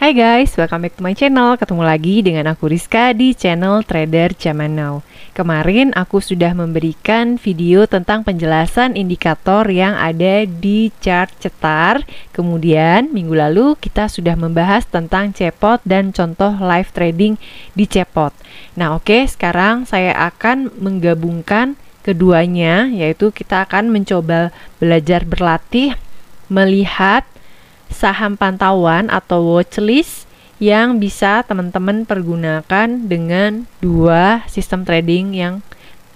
Hai guys, welcome back to my channel. Ketemu lagi dengan aku Rizka di channel Trader Zaman Now. Kemarin aku sudah memberikan video tentang penjelasan indikator yang ada di chart cetar. Kemudian minggu lalu kita sudah membahas tentang cepot dan contoh live trading di cepot. Nah oke, sekarang saya akan menggabungkan keduanya, yaitu kita akan mencoba belajar berlatih melihat saham pantauan atau watchlist yang bisa teman-teman pergunakan dengan dua sistem trading yang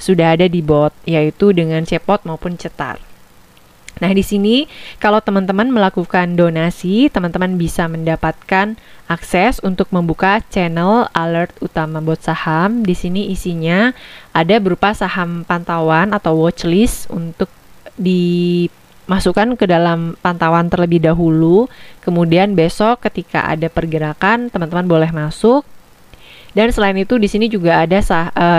sudah ada di bot, yaitu dengan cepot maupun cetar. Nah, di sini kalau teman-teman melakukan donasi, teman-teman bisa mendapatkan akses untuk membuka channel alert utama bot saham. Di sini isinya ada berupa saham pantauan atau watchlist untuk dimasukkan ke dalam pantauan terlebih dahulu. Kemudian besok ketika ada pergerakan, teman-teman boleh masuk. Dan selain itu di sini juga ada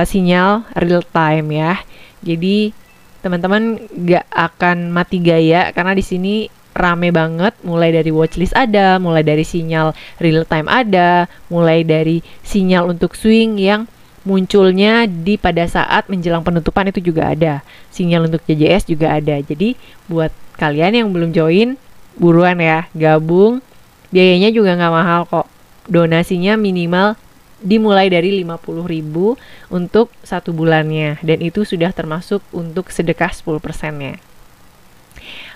sinyal real time ya. Jadi teman-teman gak akan mati gaya karena di sini rame banget, mulai dari watchlist ada, mulai dari sinyal real time ada, mulai dari sinyal untuk swing yang munculnya pada saat menjelang penutupan itu juga ada. Sinyal untuk JJS juga ada. Jadi buat kalian yang belum join, buruan ya, gabung. Biayanya juga nggak mahal kok. Donasinya minimal dimulai dari 50.000 untuk 1 bulannya. Dan itu sudah termasuk untuk sedekah 10%-nya.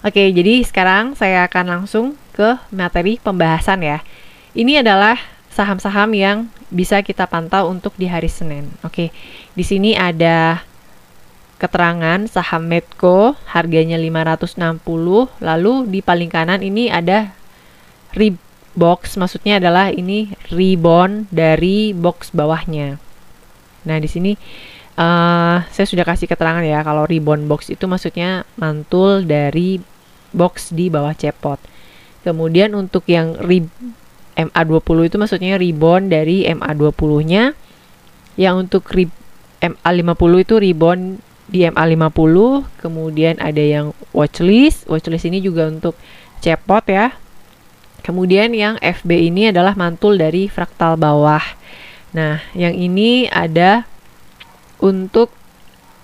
Oke, jadi sekarang saya akan langsung ke materi pembahasan ya. Ini adalah saham-saham yang bisa kita pantau untuk di hari Senin. Oke, di sini ada keterangan saham Medco, harganya 560. Lalu di paling kanan ini ada rebox, maksudnya adalah ini rebound dari box bawahnya. Nah, di sini saya sudah kasih keterangan ya, kalau rebound box itu maksudnya mantul dari box di bawah cepot. Kemudian untuk yang MA20 itu maksudnya rebound dari MA20-nya. Yang untuk MA50 itu rebound di MA50. Kemudian ada yang watchlist. Watchlist ini juga untuk cepot ya. Kemudian yang FB ini adalah mantul dari fraktal bawah. Nah, yang ini ada untuk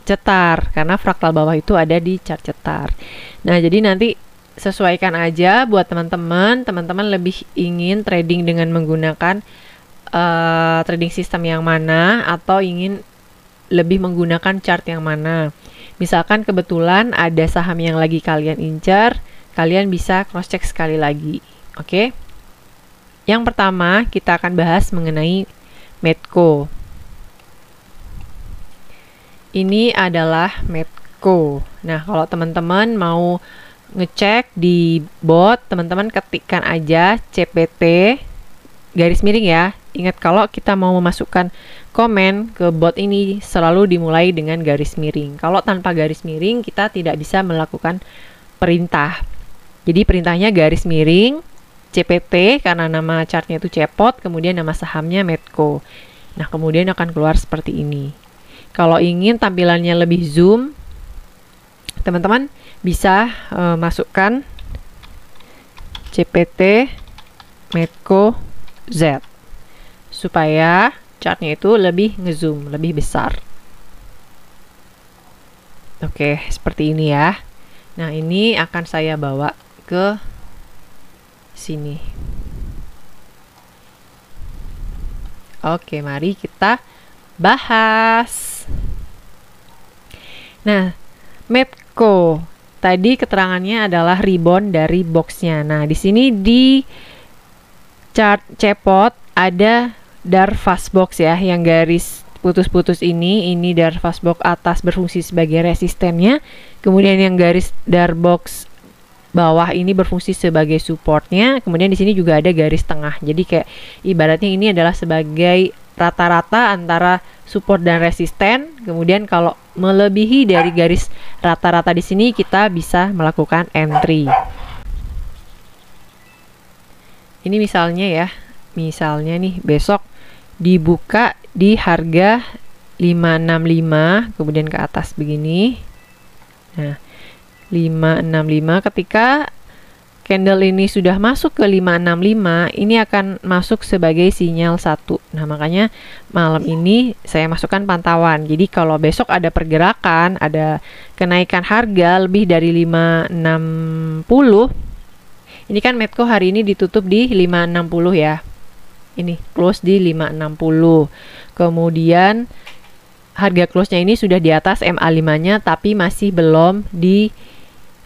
cetar karena fraktal bawah itu ada di chart cetar. Nah, jadi nanti sesuaikan aja buat teman-teman lebih ingin trading dengan menggunakan trading system yang mana atau ingin lebih menggunakan chart yang mana. Misalkan kebetulan ada saham yang lagi kalian incar, kalian bisa cross check sekali lagi. Oke. Yang pertama kita akan bahas mengenai Medco. Ini adalah Medco. Nah, kalau teman-teman mau ngecek di bot, teman-teman ketikkan aja CPT garis miring ya. Ingat kalau kita mau memasukkan komen ke bot ini selalu dimulai dengan garis miring. Kalau tanpa garis miring kita tidak bisa melakukan perintah. Jadi perintahnya garis miring CPT karena nama chartnya itu cepot, kemudian nama sahamnya Medco. Nah, kemudian akan keluar seperti ini. Kalau ingin tampilannya lebih zoom, teman-teman bisa masukkan CPT Medco Z supaya chartnya itu lebih ngezoom, lebih besar. Oke, seperti ini ya. Nah, ini akan saya bawa ke sini. Oke, mari kita bahas. Nah, Medco tadi keterangannya adalah rebound dari boxnya. Nah, di sini di chart cepot ada Darvas box ya, yang garis putus-putus ini Darvas box atas berfungsi sebagai resistennya. Kemudian yang garis Darbox bawah ini berfungsi sebagai supportnya. Kemudian di sini juga ada garis tengah. Jadi kayak ibaratnya ini adalah sebagai rata-rata antara support dan resisten. Kemudian kalau melebihi dari garis rata-rata di sini kita bisa melakukan entry. Ini misalnya ya. Misalnya nih besok dibuka di harga 565 kemudian ke atas begini. Nah, 565 ketika candle ini sudah masuk ke 565, ini akan masuk sebagai sinyal 1. Nah, makanya malam ini saya masukkan pantauan. Jadi kalau besok ada pergerakan, ada kenaikan harga lebih dari 560, ini kan Medco hari ini ditutup di 560 ya. Ini close di 560. Kemudian harga close-nya ini sudah di atas MA5-nya tapi masih belum di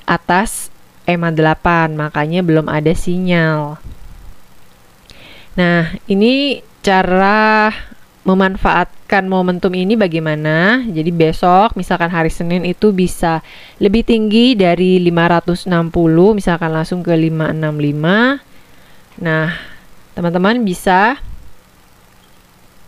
atas MA8, makanya belum ada sinyal. Nah, ini cara memanfaatkan momentum ini bagaimana. Jadi besok misalkan hari Senin itu bisa lebih tinggi dari 560, misalkan langsung ke 565. Nah, teman-teman bisa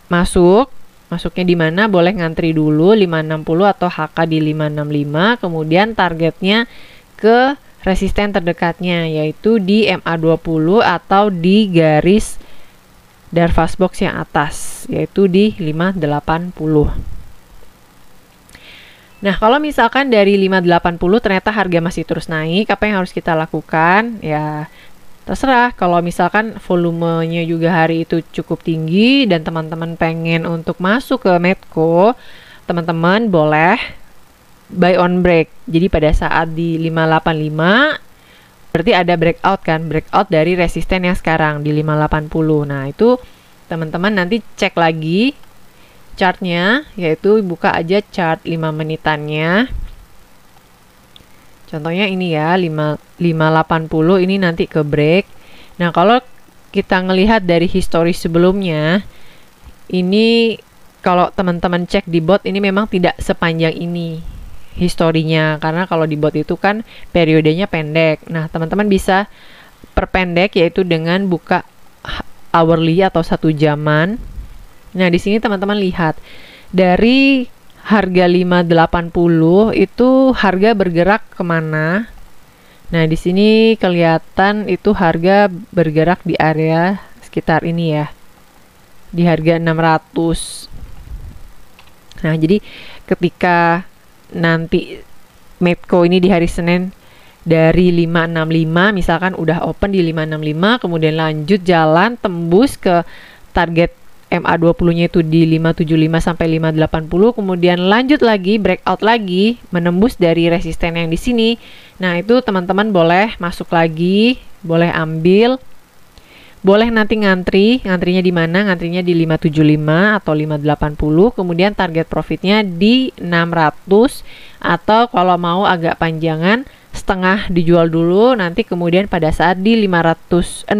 masuknya di mana? Boleh ngantri dulu 560 atau HK di 565, kemudian targetnya ke resisten terdekatnya, yaitu di MA20 atau di garis Darvas Box yang atas, yaitu di 580. Nah, kalau misalkan dari 580 ternyata harga masih terus naik, apa yang harus kita lakukan? Ya, terserah. Kalau misalkan volumenya juga hari itu cukup tinggi dan teman-teman pengen untuk masuk ke Medco, teman-teman boleh buy on break. Jadi pada saat di 585 berarti ada breakout kan, breakout dari resisten yang sekarang di 580. Nah, itu teman-teman nanti cek lagi chartnya, yaitu buka aja chart 5 menitannya. Contohnya ini ya, 580 ini nanti ke break. Nah, kalau kita ngelihat dari histori sebelumnya, ini kalau teman-teman cek di bot ini memang tidak sepanjang ini historinya, karena kalau di bot itu kan periodenya pendek. Nah, teman-teman bisa perpendek, yaitu dengan buka hourly atau 1 jaman. Nah, di sini teman-teman lihat dari harga 580 itu harga bergerak kemana. Nah, di sini kelihatan itu harga bergerak di area sekitar ini ya, di harga 600. Nah, jadi ketika nanti Medco ini di hari Senin dari 565, misalkan udah open di 565, kemudian lanjut jalan tembus ke target MA20-nya itu di 575 sampai 580, kemudian lanjut lagi breakout lagi menembus dari resisten yang di sini. Nah, itu teman-teman boleh masuk lagi, boleh ambil. Boleh nanti ngantrinya di mana? Ngantrinya di 575 atau 580, kemudian target profitnya di 600, atau kalau mau agak panjangan setengah dijual dulu, nanti kemudian pada saat di 615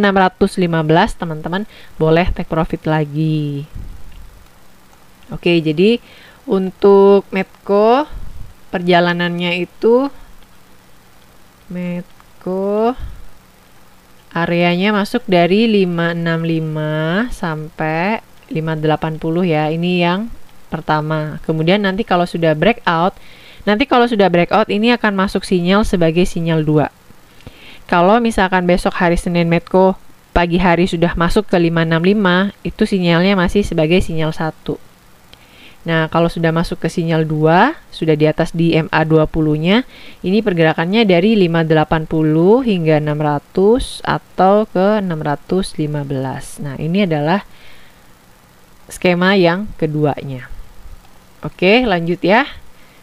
teman-teman boleh take profit lagi. Oke, jadi untuk Medco perjalanannya itu Medco areanya masuk dari 565 sampai 580 ya. Ini yang pertama. Kemudian nanti kalau sudah breakout, ini akan masuk sinyal sebagai sinyal 2. Kalau misalkan besok hari Senin Medco pagi hari sudah masuk ke 565, itu sinyalnya masih sebagai sinyal 1. Nah, kalau sudah masuk ke sinyal 2, sudah di atas di MA20-nya, ini pergerakannya dari 580 hingga 600 atau ke 615. Nah, ini adalah skema yang keduanya. Oke, lanjut ya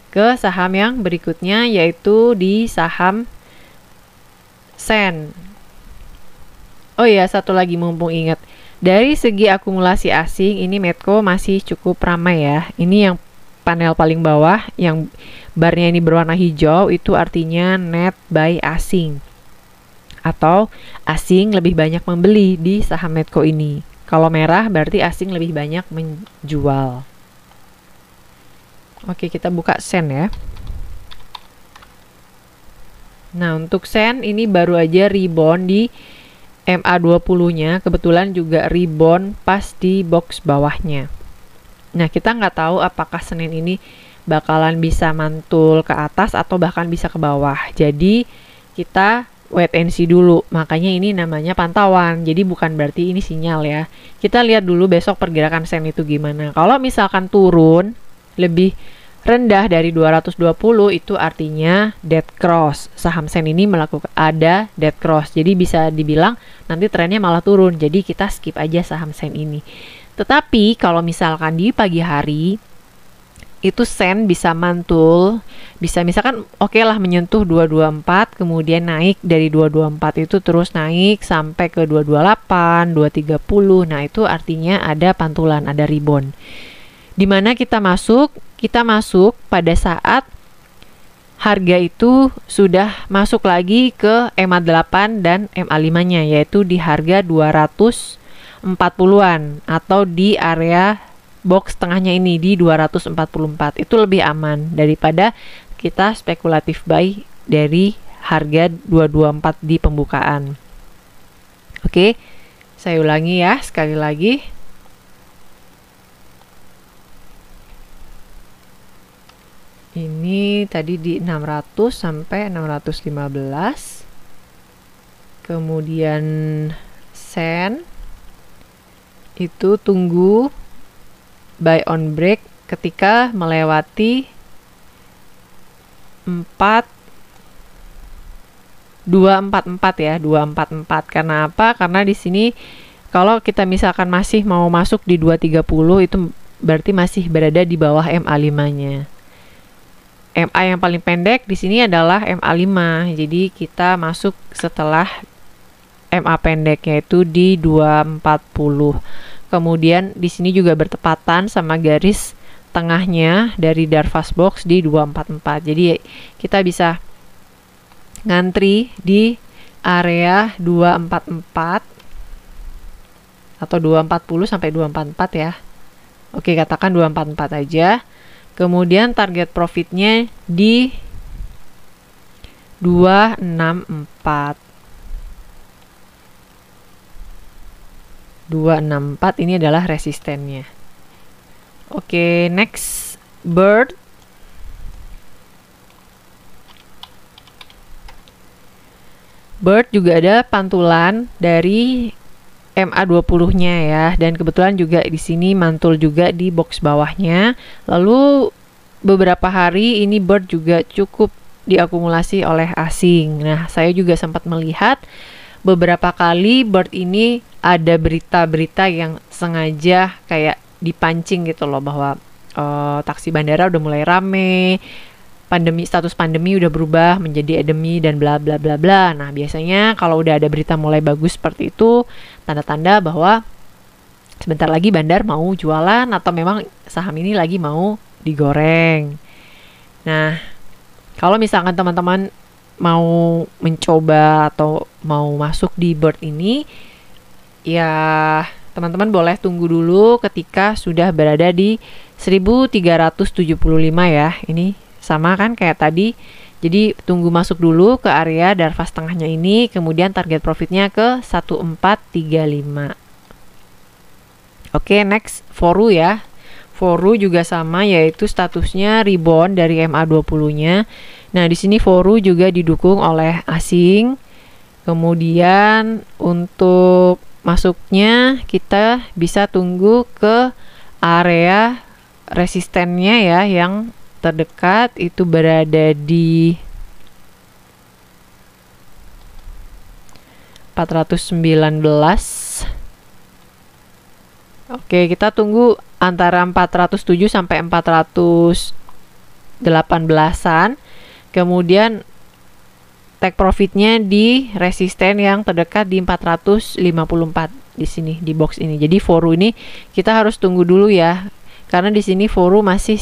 ke saham yang berikutnya, yaitu di saham Sen. Oh iya, satu lagi mumpung ingat. Dari segi akumulasi asing, ini Medco masih cukup ramai ya. Ini yang panel paling bawah, yang barnya ini berwarna hijau, itu artinya net buy asing. Atau asing lebih banyak membeli di saham Medco ini. Kalau merah berarti asing lebih banyak menjual. Oke, kita buka Sen ya. Nah, untuk Sen ini baru aja rebound di MA20-nya, kebetulan juga rebound pas di box bawahnya. Nah, kita nggak tahu apakah Senin ini bakalan bisa mantul ke atas atau bahkan bisa ke bawah. Jadi, kita wait and see dulu. Makanya ini namanya pantauan. Jadi, bukan berarti ini sinyal ya. Kita lihat dulu besok pergerakan Sen itu gimana. Kalau misalkan turun lebih rendah dari 220 itu artinya dead cross. Saham Sen ini melakukan ada dead cross. Jadi bisa dibilang nanti trennya malah turun. Jadi kita skip aja saham Sen ini. Tetapi kalau misalkan di pagi hari itu Sen bisa mantul, bisa misalkan oke lah menyentuh 224, kemudian naik dari 224 itu terus naik sampai ke 228, 230. Nah, itu artinya ada pantulan, ada rebound. Dimana kita masuk pada saat harga itu sudah masuk lagi ke MA8 dan MA5-nya, yaitu di harga 240-an atau di area box tengahnya ini di 244. Itu lebih aman daripada kita spekulatif buy dari harga 224 di pembukaan. Oke, saya ulangi ya sekali lagi. Ini tadi di 600 sampai 615. Kemudian Sen itu tunggu buy on break ketika melewati 244 ya, 244. Karena apa? Karena di sini kalau kita misalkan masih mau masuk di 230 itu berarti masih berada di bawah MA5-nya. MA yang paling pendek di sini adalah MA5. Jadi kita masuk setelah MA pendek yaitu di 240. Kemudian di sini juga bertepatan sama garis tengahnya dari Darvas Box di 244. Jadi kita bisa ngantri di area 244 atau 240 sampai 244 ya. Oke, katakan 244 aja. Kemudian target profitnya di 264. 264 ini adalah resistennya. Oke, next bird. Bird juga ada pantulan dari MA20-nya ya, dan kebetulan juga di sini mantul juga di box bawahnya. Lalu beberapa hari ini bird juga cukup diakumulasi oleh asing. Nah, saya juga sempat melihat beberapa kali bird ini ada berita-berita yang sengaja kayak dipancing gitu loh, bahwa taksi bandara udah mulai rame, status pandemi udah berubah menjadi endemi dan bla bla bla bla. Nah, biasanya kalau udah ada berita mulai bagus seperti itu, tanda-tanda bahwa sebentar lagi bandar mau jualan atau memang saham ini lagi mau digoreng. Nah, kalau misalkan teman-teman mau mencoba atau mau masuk di bird ini, ya teman-teman boleh tunggu dulu ketika sudah berada di 1375 ya. Ini sama kan kayak tadi. Jadi tunggu masuk dulu ke area Darvas tengahnya ini, kemudian target profitnya ke 1435. Oke, next Foru ya. Foru juga sama, yaitu statusnya rebound dari MA20-nya. Nah, di sini Foru juga didukung oleh asing. Kemudian untuk masuknya kita bisa tunggu ke area resistennya ya, yang terdekat itu berada di 419. Oke, kita tunggu antara 407 sampai 418-an. Kemudian take profitnya di resisten yang terdekat di 454 di sini di box ini. Jadi Foru ini kita harus tunggu dulu ya, karena di sini Foru masih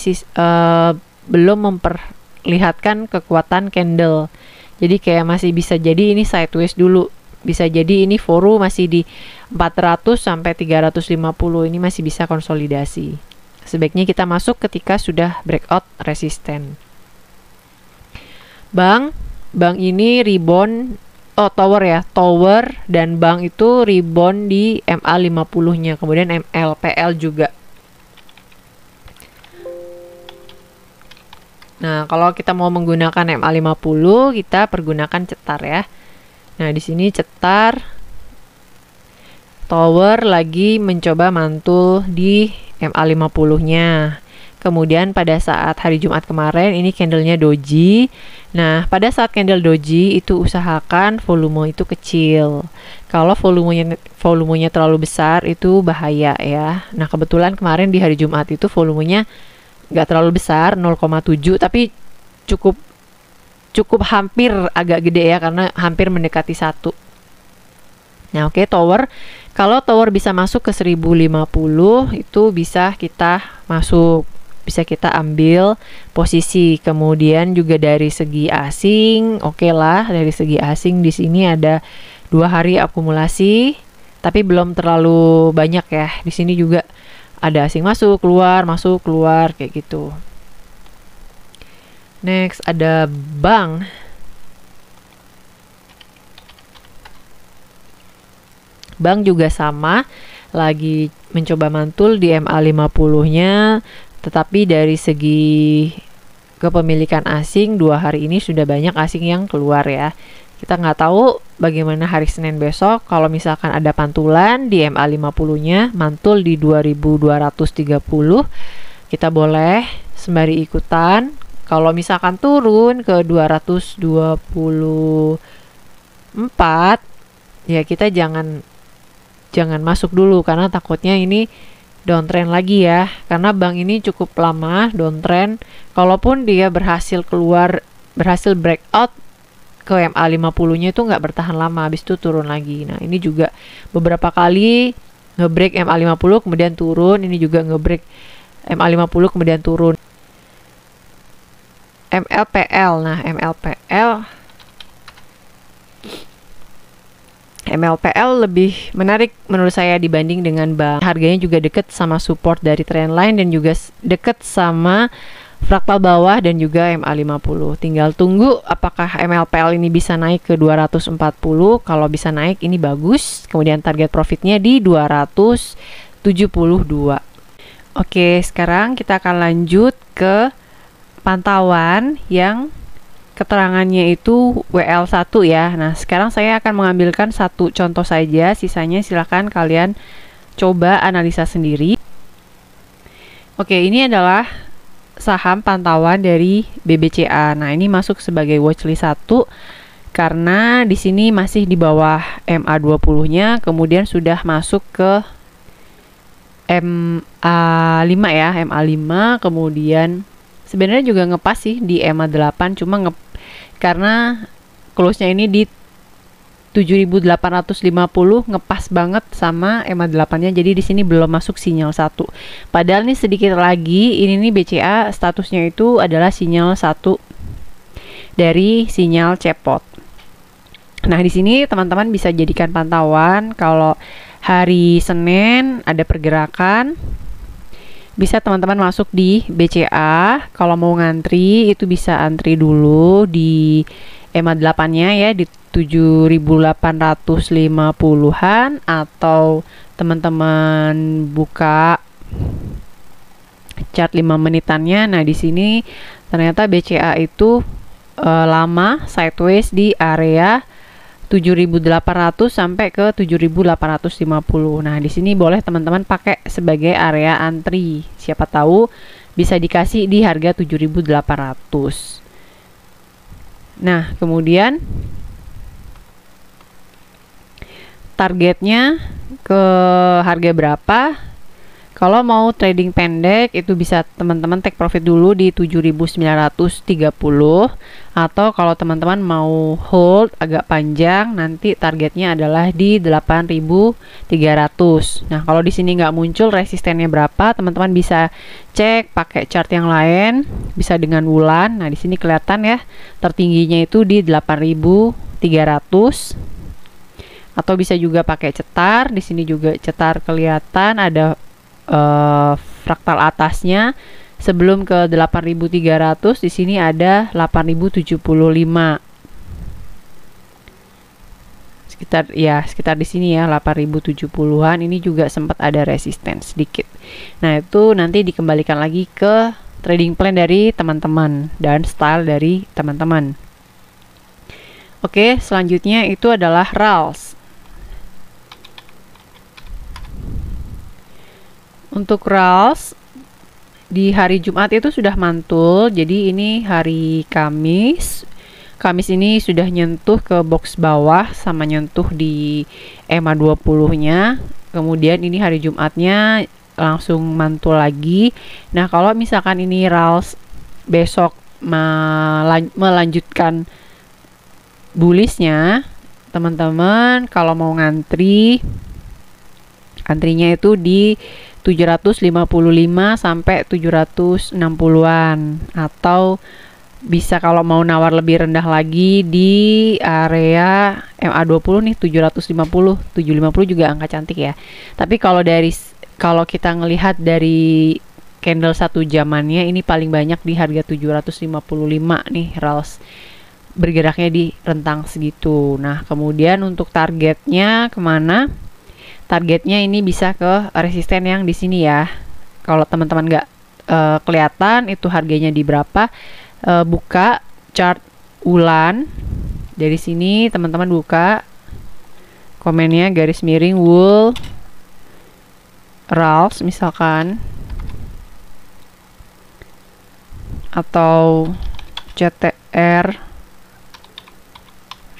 belum memperlihatkan kekuatan candle. Jadi kayak masih bisa jadi ini sideways dulu. Bisa jadi ini Foru masih di 400 sampai 350. Ini masih bisa konsolidasi. Sebaiknya kita masuk ketika sudah breakout resisten. Bank ini rebound, tower ya, tower dan bank itu rebound di MA50-nya, kemudian MLPL juga. Nah, kalau kita mau menggunakan MA50, kita pergunakan cetar ya. Nah, di sini cetar, tower lagi mencoba mantul di MA50-nya. Kemudian pada saat hari Jumat kemarin ini candlenya doji. Nah, pada saat candle doji itu usahakan volume itu kecil. Kalau volumenya terlalu besar itu bahaya ya. Nah, kebetulan kemarin di hari Jumat itu volumenya nggak terlalu besar, 0,7, tapi cukup hampir agak gede ya, karena hampir mendekati 1. Nah, oke, tower. Kalau tower bisa masuk ke 1050 itu bisa kita masuk, bisa kita ambil posisi. Kemudian juga dari segi asing, oke lah, dari segi asing di sini ada 2 hari akumulasi, tapi belum terlalu banyak ya. Di sini juga ada asing masuk keluar kayak gitu. Next ada bank. Bank juga sama, lagi mencoba mantul di MA50-nya, tetapi dari segi kepemilikan asing 2 hari ini sudah banyak asing yang keluar ya. Kita nggak tahu bagaimana hari Senin besok. Kalau misalkan ada pantulan di MA50-nya mantul di 2230, kita boleh sembari ikutan. Kalau misalkan turun ke 224, ya kita jangan masuk dulu, karena takutnya ini downtrend lagi ya, karena bank ini cukup lama downtrend. Kalaupun dia berhasil breakout ke MA50-nya itu nggak bertahan lama, habis itu turun lagi. Nah, ini juga beberapa kali ngebreak MA50 kemudian turun, ini juga ngebreak MA50 kemudian turun. MLPL. Nah, MLPL lebih menarik menurut saya dibanding dengan bank. Harganya juga deket sama support dari trendline dan juga deket sama fraktal bawah dan juga MA50. Tinggal tunggu apakah MLPL ini bisa naik ke 240. Kalau bisa naik ini bagus. Kemudian target profitnya di 272. Oke, sekarang kita akan lanjut ke pantauan yang keterangannya itu WL1 ya. Nah, sekarang saya akan mengambilkan satu contoh saja, sisanya silahkan kalian coba analisa sendiri. Oke, ini adalah saham pantauan dari BBCA. Nah, ini masuk sebagai watchlist 1 karena di sini masih di bawah MA20-nya, kemudian sudah masuk ke MA5 ya, MA5, kemudian sebenarnya juga ngepas sih di MA8, cuma karena close-nya ini di 7.850 ngepas banget sama MA8-nya, jadi di sini belum masuk sinyal 1. Padahal nih sedikit lagi, ini nih BCA statusnya itu adalah sinyal 1 dari sinyal cepot. Nah, di sini teman-teman bisa jadikan pantauan kalau hari Senin ada pergerakan, bisa teman-teman masuk di BCA. Kalau mau ngantri itu bisa antri dulu di MA8-nya ya, di 7.850-an, atau teman-teman buka chart 5 menitannya. Nah, di sini ternyata BCA itu lama sideways di area 7.800 sampai ke 7.850. Nah, di sini boleh teman-teman pakai sebagai area antri. Siapa tahu bisa dikasih di harga 7.800. Nah, kemudian targetnya ke harga berapa? Kalau mau trading pendek itu bisa teman-teman take profit dulu di 7.930, atau kalau teman-teman mau hold agak panjang nanti targetnya adalah di 8.300. Nah, kalau di sini nggak muncul resistennya berapa, teman-teman bisa cek pakai chart yang lain, bisa dengan bulan. Nah, di sini kelihatan ya, tertingginya itu di 8.300. Atau bisa juga pakai cetar. Di sini juga cetar kelihatan ada fraktal atasnya sebelum ke 8.300. Di sini ada 8.075. Sekitar di sini ya 8.070-an. Ini juga sempat ada resisten sedikit. Nah, itu nanti dikembalikan lagi ke trading plan dari teman-teman dan style dari teman-teman. Oke, selanjutnya itu adalah RALS. Untuk RALS di hari Jumat itu sudah mantul. Jadi ini hari Kamis. Kamis ini sudah nyentuh ke box bawah sama nyentuh di EMA 20-nya. Kemudian ini hari Jumatnya langsung mantul lagi. Nah, kalau misalkan ini RALS besok melanjutkan bullishnya, teman-teman kalau mau ngantri, antrinya itu di 755 sampai 760-an, atau bisa kalau mau nawar lebih rendah lagi di area MA20 nih 750 juga angka cantik ya. Tapi kalau kita ngelihat dari candle 1 jamannya, ini paling banyak di harga 755 nih RALS bergeraknya di rentang segitu. Nah, kemudian untuk targetnya kemana? Targetnya ini bisa ke resisten yang di sini ya. Kalau teman-teman nggak kelihatan itu harganya di berapa, buka chart bulan dari sini, teman-teman buka komennya garis miring wool RALS misalkan, atau CTR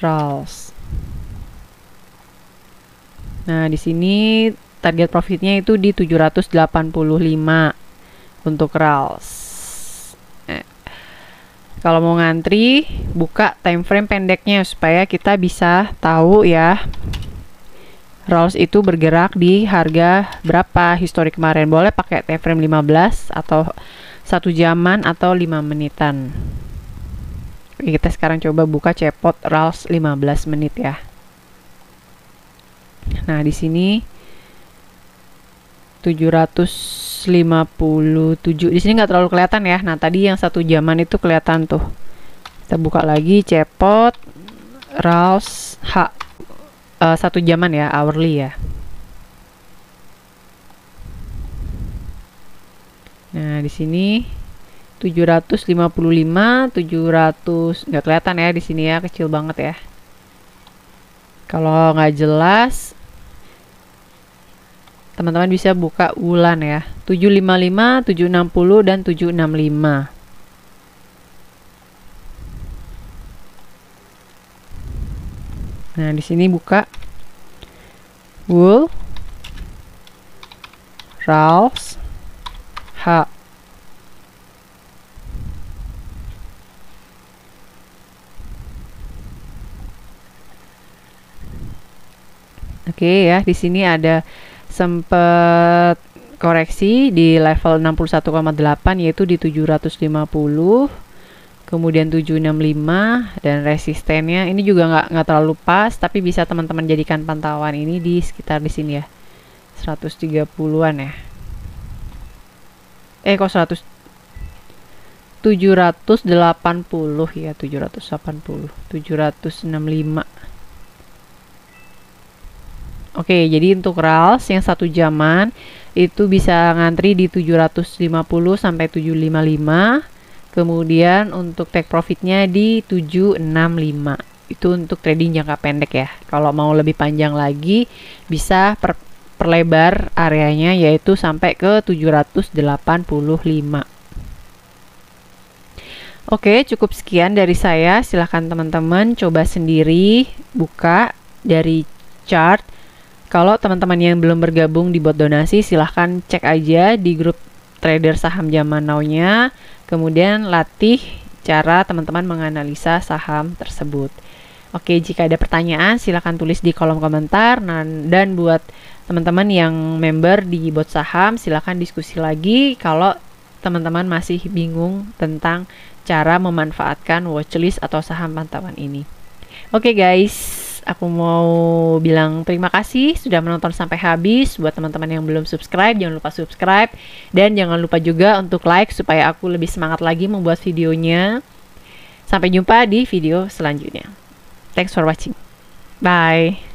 RALS. Nah, di sini target profitnya itu di 785 untuk RALS. Kalau mau ngantri, buka time frame pendeknya supaya kita bisa tahu ya RALS itu bergerak di harga berapa historik kemarin. Boleh pakai time frame 15 atau 1 jaman atau 5 menitan. Oke, kita sekarang coba buka cepot RALS 15 menit ya. Nah, di sini 757. Di sini nggak terlalu kelihatan ya. Nah, tadi yang 1 jaman itu kelihatan tuh. Kita buka lagi cepot RALS 1 jaman ya, hourly ya. Nah, di sini 755, 700 nggak kelihatan ya di sini ya, kecil banget ya. Kalau nggak jelas, teman-teman bisa buka bulan ya, 755, 760 dan 765. Nah, di sini buka wool RALS H. Oke ya, di sini ada sempat koreksi di level 61,8 yaitu di 750, kemudian 765, dan resistennya ini juga nggak terlalu pas, tapi bisa teman-teman jadikan pantauan ini di sekitar di sini ya, 130-an ya. Kok 780 ya, 780, 765. Oke, jadi untuk RALS yang 1 jaman itu bisa ngantri di 750 sampai 755. Kemudian untuk take profitnya di 765. Itu untuk trading jangka pendek ya. Kalau mau lebih panjang lagi bisa perlebar areanya, yaitu sampai ke 785. Oke, cukup sekian dari saya. Silahkan teman-teman coba sendiri buka dari chart. Kalau teman-teman yang belum bergabung di bot donasi, silahkan cek aja di grup trader saham zaman now-nya. Kemudian latih cara teman-teman menganalisa saham tersebut. Oke, jika ada pertanyaan silahkan tulis di kolom komentar. Dan buat teman-teman yang member di bot saham, silahkan diskusi lagi kalau teman-teman masih bingung tentang cara memanfaatkan watchlist atau saham pantauan ini. Oke guys, aku mau bilang terima kasih sudah menonton sampai habis. Buat teman-teman yang belum subscribe, jangan lupa subscribe. Dan jangan lupa juga untuk like supaya aku lebih semangat lagi membuat videonya. Sampai jumpa di video selanjutnya. Thanks for watching. Bye.